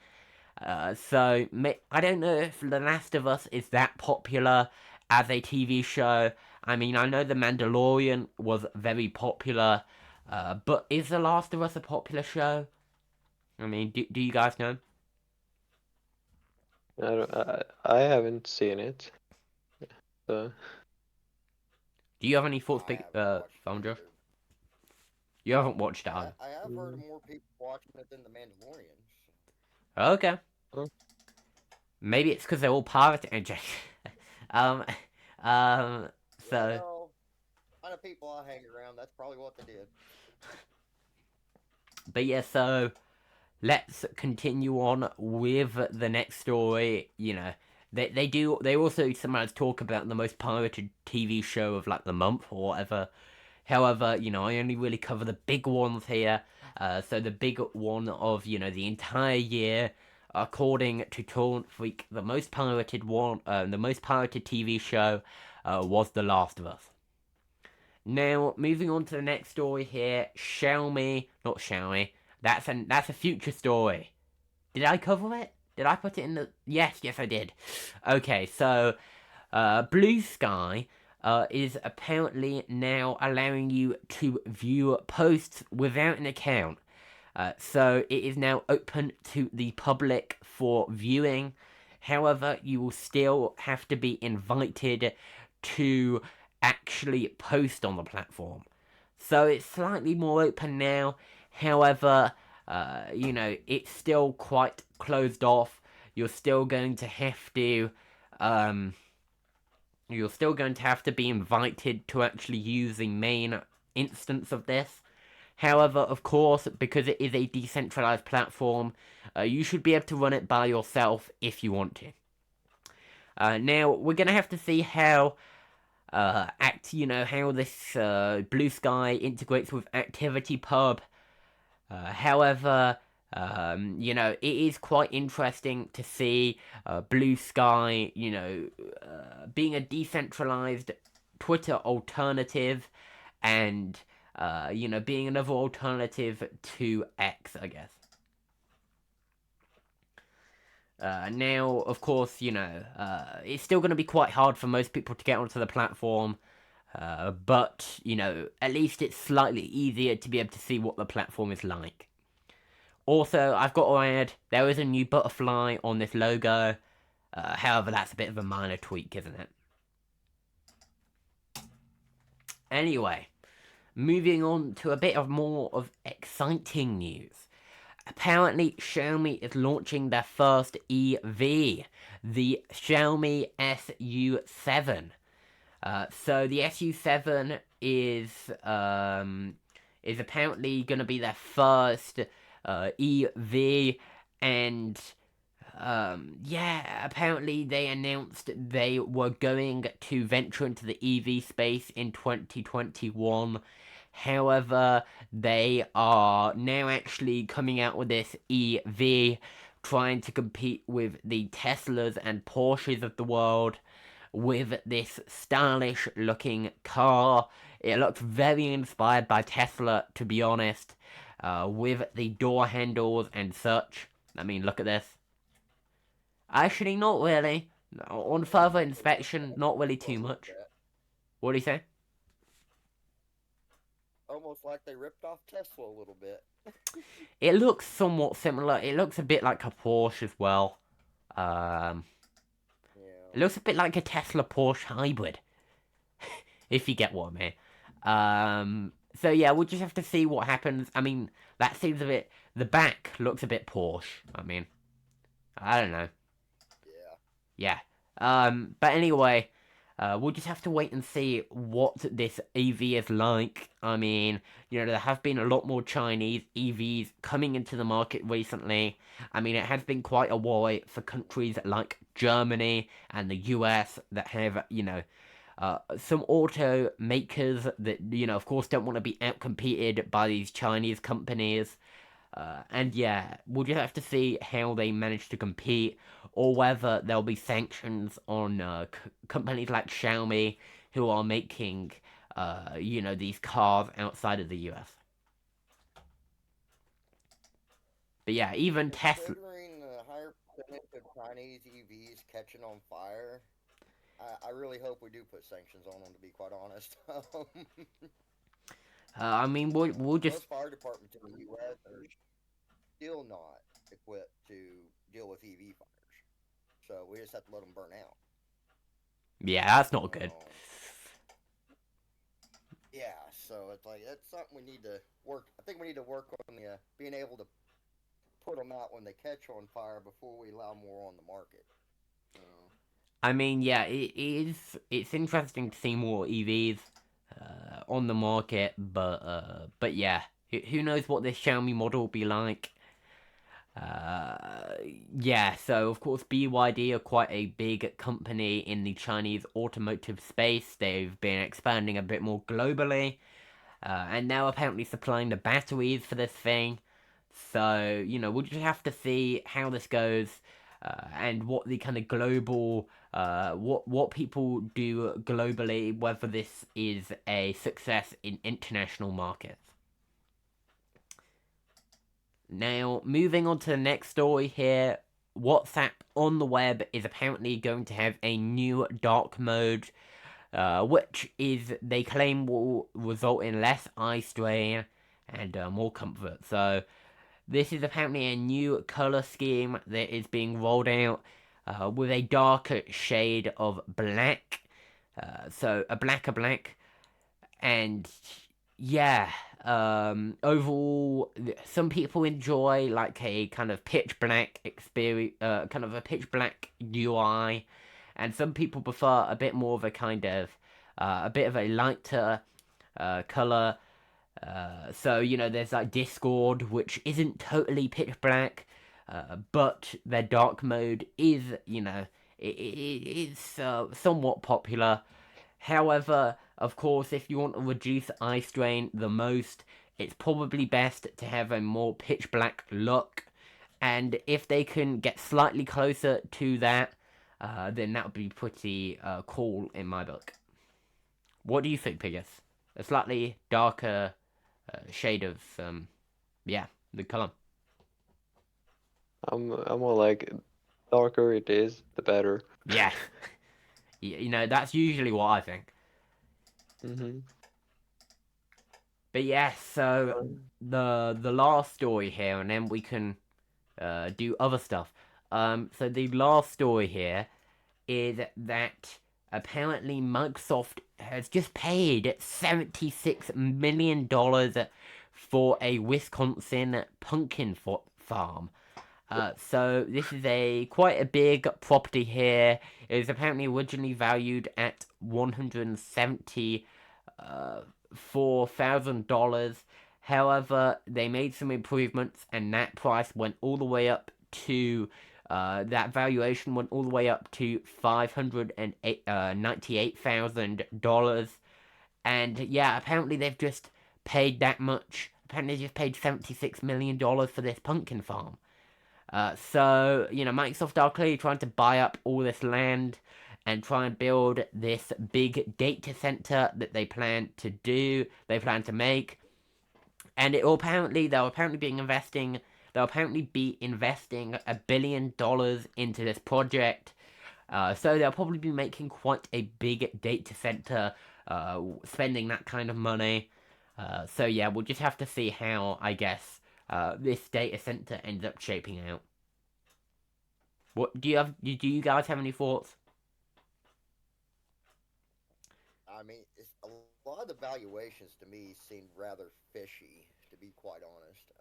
So I don't know if The Last of Us is that popular as a TV show. I mean, I know The Mandalorian was very popular, but is The Last of Us a popular show? I mean, do you guys know? I haven't seen it. So Do you have any thoughts, I haven't watched it Sandro? either. You haven't watched it, I have heard of more people watching it than the Mandalorian. Okay. Oh. Maybe it's because they're all pirated. um, um, Yeah, so. no, kind of people I hang around, that's probably what they did. But yeah, so let's continue on with the next story. They also sometimes talk about the most pirated TV show of like the month or whatever. However, I only really cover the big ones here. So the big one of the entire year, according to Torrent Freak, the most pirated TV show was The Last of Us. Now, moving on to the next story here, not Xiaomi. That's a future story. Did I cover it? Did I put it in the? Yes, I did. Okay, so Blue Sky is apparently now allowing you to view posts without an account. So it is now open to the public for viewing. However, you will still have to be invited to actually post on the platform. So it's slightly more open now. However, it's still quite closed off. You're still going to have to be invited to actually use the main instance of this. However, of course, because it is a decentralized platform, you should be able to run it by yourself if you want to. Now, we're going to have to see how how this Blue Sky integrates with ActivityPub. However, it is quite interesting to see Blue Sky, being a decentralized Twitter alternative and, being another alternative to X, I guess. Now, of course, it's still going to be quite hard for most people to get onto the platform. But, at least it's slightly easier to be able to see what the platform is like. Also, I've got to add, there is a new butterfly on this logo. However, that's a bit of a minor tweak, isn't it? Anyway, moving on to a bit of more of exciting news. Apparently, Xiaomi is launching their first EV, the Xiaomi SU7. So the SU7 is apparently going to be their first EV, and apparently they announced they were going to venture into the EV space in 2021. However, they are now actually coming out with this EV, trying to compete with the Teslas and Porsches of the world with this stylish looking car. It looks very inspired by Tesla, to be honest, with the door handles and such. I mean, look at this. Actually, not really. On further inspection, not really too much. What do you say? Almost like they ripped off Tesla a little bit. It looks somewhat similar. It looks a bit like a Porsche as well. Yeah. It looks a bit like a Tesla Porsche hybrid, if you get what I mean. So yeah, we'll just have to see what happens. I mean, that seems a bit. The back looks a bit Porsche. I mean, I don't know. Yeah. Yeah. But anyway, we'll just have to wait and see what this EV is like. I mean, there have been a lot more Chinese EVs coming into the market recently. I mean, it has been quite a while for countries like Germany and the US that have, some automakers that, of course, don't want to be outcompeted by these Chinese companies. And yeah, we'll just have to see how they manage to compete, or whether there'll be sanctions on companies like Xiaomi who are making, these cars outside of the US. But yeah, even Tesla. Considering the higher percentage of Chinese EVs catching on fire, I really hope we do put sanctions on them. To be quite honest, I mean, we'll just. most fire departments in the U.S. are still not equipped to deal with EV fires, so we just have to let them burn out. Yeah, that's not good. Um, yeah, so it's like that's something we need to work. I think we need to work on the being able to put them out when they catch on fire before we allow more on the market. I mean, yeah, it is. It's interesting to see more EVs on the market, but yeah, who knows what this Xiaomi model will be like? Uh, yeah, so of course BYD are quite a big company in the Chinese automotive space. They've been expanding a bit more globally, and now apparently supplying the batteries for this thing. So we'll just have to see how this goes, and what the kind of global, what people do globally, whether this is a success in international markets. Now, moving on to the next story here, WhatsApp on the web is apparently going to have a new dark mode, which is, they claim, will result in less eye strain and more comfort. So, this is apparently a new color scheme that is being rolled out with a darker shade of black. So, a black, and yeah, overall, some people enjoy like a kind of pitch black experience, kind of a pitch black UI, and some people prefer a bit more of a kind of a bit of a lighter color. So there's like Discord, which isn't totally pitch black, but their dark mode is, it's somewhat popular. However, of course, if you want to reduce eye strain the most, it's probably best to have a more pitch black look. And if they can get slightly closer to that, then that would be pretty cool in my book. What do you think, Pigus? A slightly darker shade of, yeah, the color. I'm more like darker it is, the better. Yeah, that's usually what I think. Mhm. But yeah, so the last story here, and then we can do other stuff. So the last story here is that apparently Microsoft has just paid $76 million for a Wisconsin pumpkin farm. So this is a quite a big property here. It was apparently originally valued at $174,000. However, they made some improvements, and that price went all the way up to that valuation went all the way up to $598,000. And yeah, apparently they've just paid that much. Apparently they just paid $76 million for this pumpkin farm. So, Microsoft are clearly trying to buy up all this land and try and build this big data center that they plan to do, they plan to make. And they'll apparently be investing $1 billion into this project. So they'll probably be making quite a big data center, spending that kind of money. So yeah, we'll just have to see how, I guess, this data center ends up shaping out. What do you have? Do you guys have any thoughts? I mean, a lot of the valuations to me seem rather fishy, to be quite honest.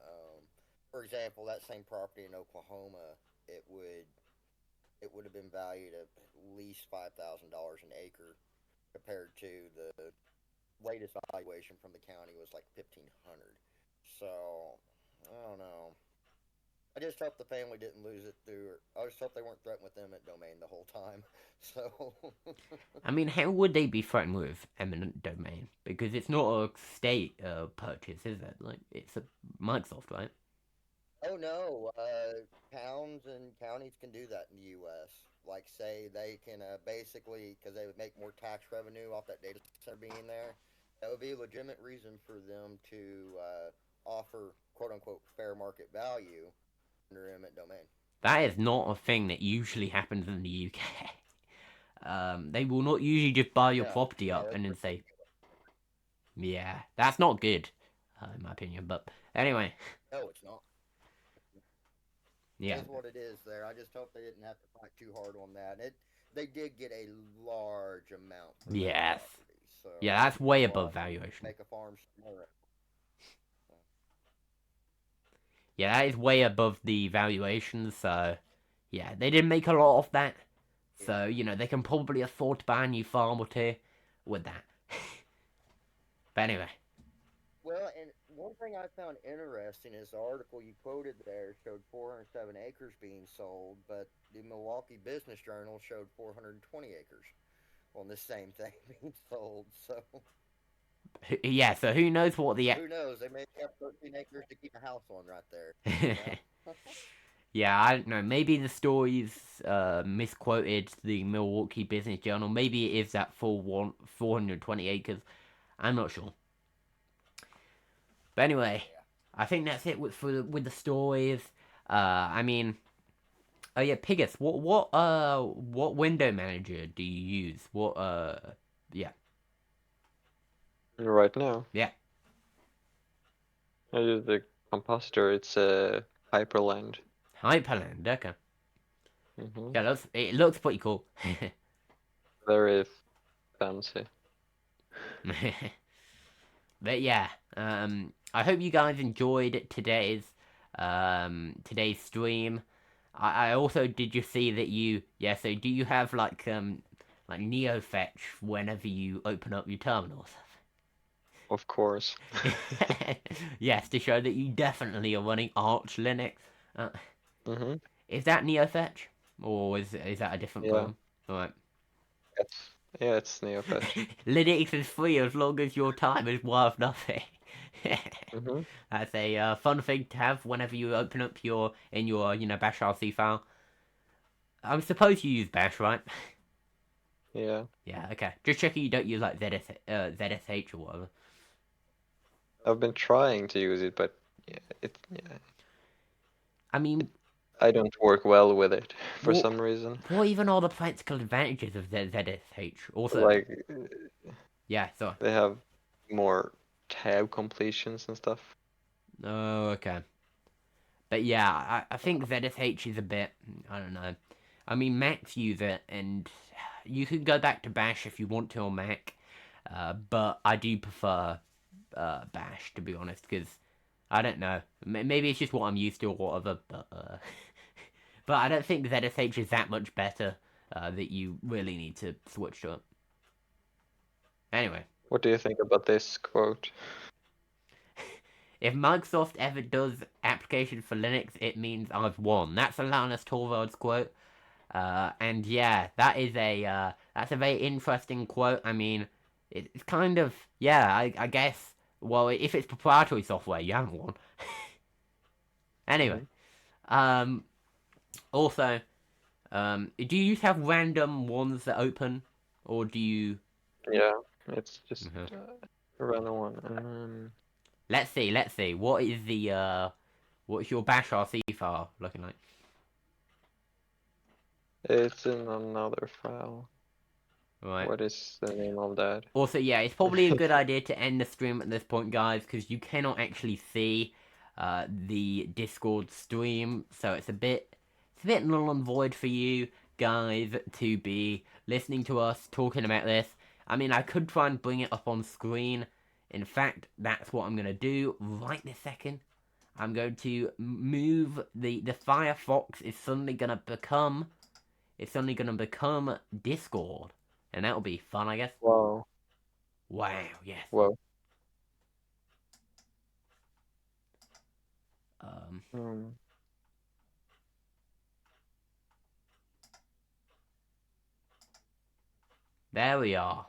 For example, that same property in Oklahoma, it would it would have been valued at least $5,000 an acre. compared to the latest valuation from the county was like 1,500. So I don't know. I just hope the family didn't lose it through. I just hope they weren't threatened with eminent domain the whole time. So I mean, how would they be threatened with eminent domain? Because it's not a state purchase, is it? Like, it's a Microsoft, right? oh no, towns and counties can do that in the U.S. Like, say they can basically, because they would make more tax revenue off that data center being there, that would be a legitimate reason for them to offer quote unquote fair market value under eminent domain. That is not a thing that usually happens in the UK. They will not usually just buy your No, property no, up that's and then say, ridiculous. yeah, that's not good, in my opinion. But anyway, No, it's not. It yeah, is what it is there. I just hope they didn't have to fight too hard on that. They did get a large amount for that yes, property, so yeah, that's way well, above I can valuation. make a farm somewhere. Yeah, that is way above the valuation. So, yeah, they didn't make a lot of that. So, Yeah. they can probably afford to buy a new farm or two with that. But anyway, Well, and one thing I found interesting is the article you quoted there showed 407 acres being sold, but the Milwaukee Business Journal showed 420 acres on the same thing being sold. So yeah, so who knows what the. who knows? They may have 13 acres to keep a house on right there. You know? Yeah, I don't know. Maybe the stories misquoted the Milwaukee Business Journal. Maybe it is that full 420 acres. I'm not sure. But anyway, Yeah. I think that's it with the stories. I mean, oh yeah, Pigus. What window manager do you use? Yeah, Right now, yeah. I use the compositor. It's a Hyperland. Hyperland. Okay. Hmm. Yeah, it looks pretty cool. Very fancy. But yeah, I hope you guys enjoyed today's stream. I also did you see that so do you have like NeoFetch whenever you open up your terminals? Of course. Yes, to show that you definitely are running Arch Linux. Uh, Hmm. is that NeoFetch or is that a different Yeah. program? Alright. It's yeah, it's Neofetch. Linux is free as long as your time is worth nothing. Hmm. That's a fun thing to have whenever you open up your bash RC file. I suppose you use bash, right? Yeah. Yeah, okay. Just checking you don't use like ZSH or whatever. I've been trying to use it, but yeah, I mean, I don't work well with it for what some reason. what even are the practical advantages of ZSH? Also, Like yeah, so they have more tab completions and stuff. oh, okay. But yeah, I think ZSH is a bit, I don't know. I mean, Macs use it, and you can go back to Bash if you want to on Mac, but I do prefer Bash, to be honest, because I don't know. Maybe it's just what I'm used to or whatever, but I don't think ZSH is that much better that you really need to switch to it. Anyway. What do you think about this quote? If Microsoft ever does application for Linux, it means I've won. That's a Linus Torvalds quote. And yeah, that's a very interesting quote. I mean, it's kind of I guess. Well, if it's proprietary software, you haven't won. Anyway, Hmm. um, also, do you have random ones that open, or do you? Yeah, it's just Mhm. a random one. Let's see. Let's see. What's your bash RC file looking like? It's in another file. Right. What is the name of that? Also, yeah, it's probably a good idea to end the stream at this point, guys, because you cannot actually see the Discord stream, so it's a bit null and void for you guys to be listening to us talking about this. I mean, I could try and bring it up on screen. In fact, that's what I'm gonna do right this second. I'm going to move the Firefox is suddenly gonna become Discord. and that'll be fun, I guess. Wow. Wow, yes. Wow. Um, there we are.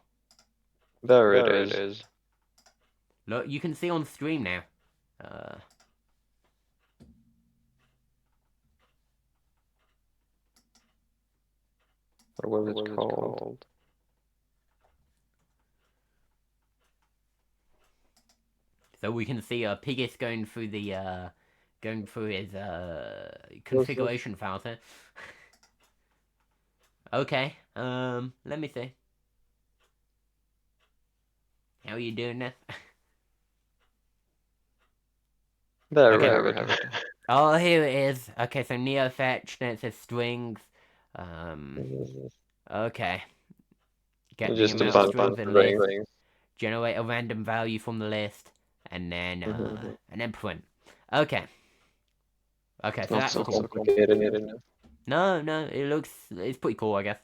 There it is. Look, you can see on stream now. What was it called? So we can see Piggus going through his configuration files here. Okay, let me see. How are you doing this? There Okay. we have it. Oh, here it is. Okay, so NeoFetch, then it says strings. Okay. Get the Just a amount of bunch strings of in list. things. Generate a random value from the list, and then print. Okay. Okay, so Not that's so cool. complicated. No, it's pretty cool, I guess.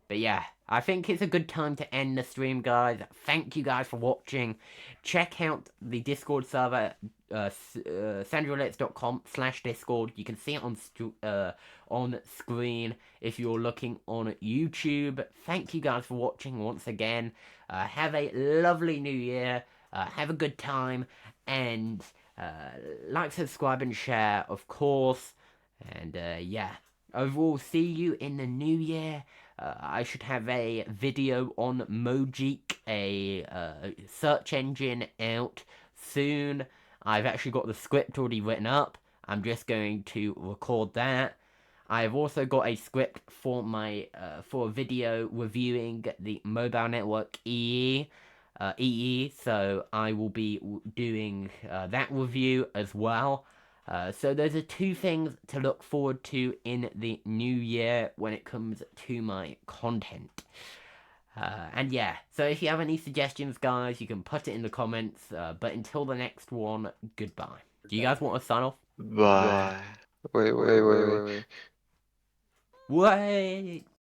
But yeah, I think it's a good time to end the stream, guys. Thank you guys for watching. Check out the Discord server, sandrolets.com/Discord. You can see it on screen if you're looking on YouTube. Thank you guys for watching once again. Have a lovely new year. Have a good time. And like, subscribe, and share, of course. And yeah, overall, see you in the new year. I should have a video on Mojeek, a search engine, out soon. I've actually got the script already written up. I'm just going to record that. I've also got a script for for a video reviewing the mobile network EE. So I will be doing that review as well. So those are two things to look forward to in the new year when it comes to my content. And yeah, so if you have any suggestions, guys, you can put it in the comments. But until the next one, goodbye. Do you guys want to sign off? Bye. Wait. Wait.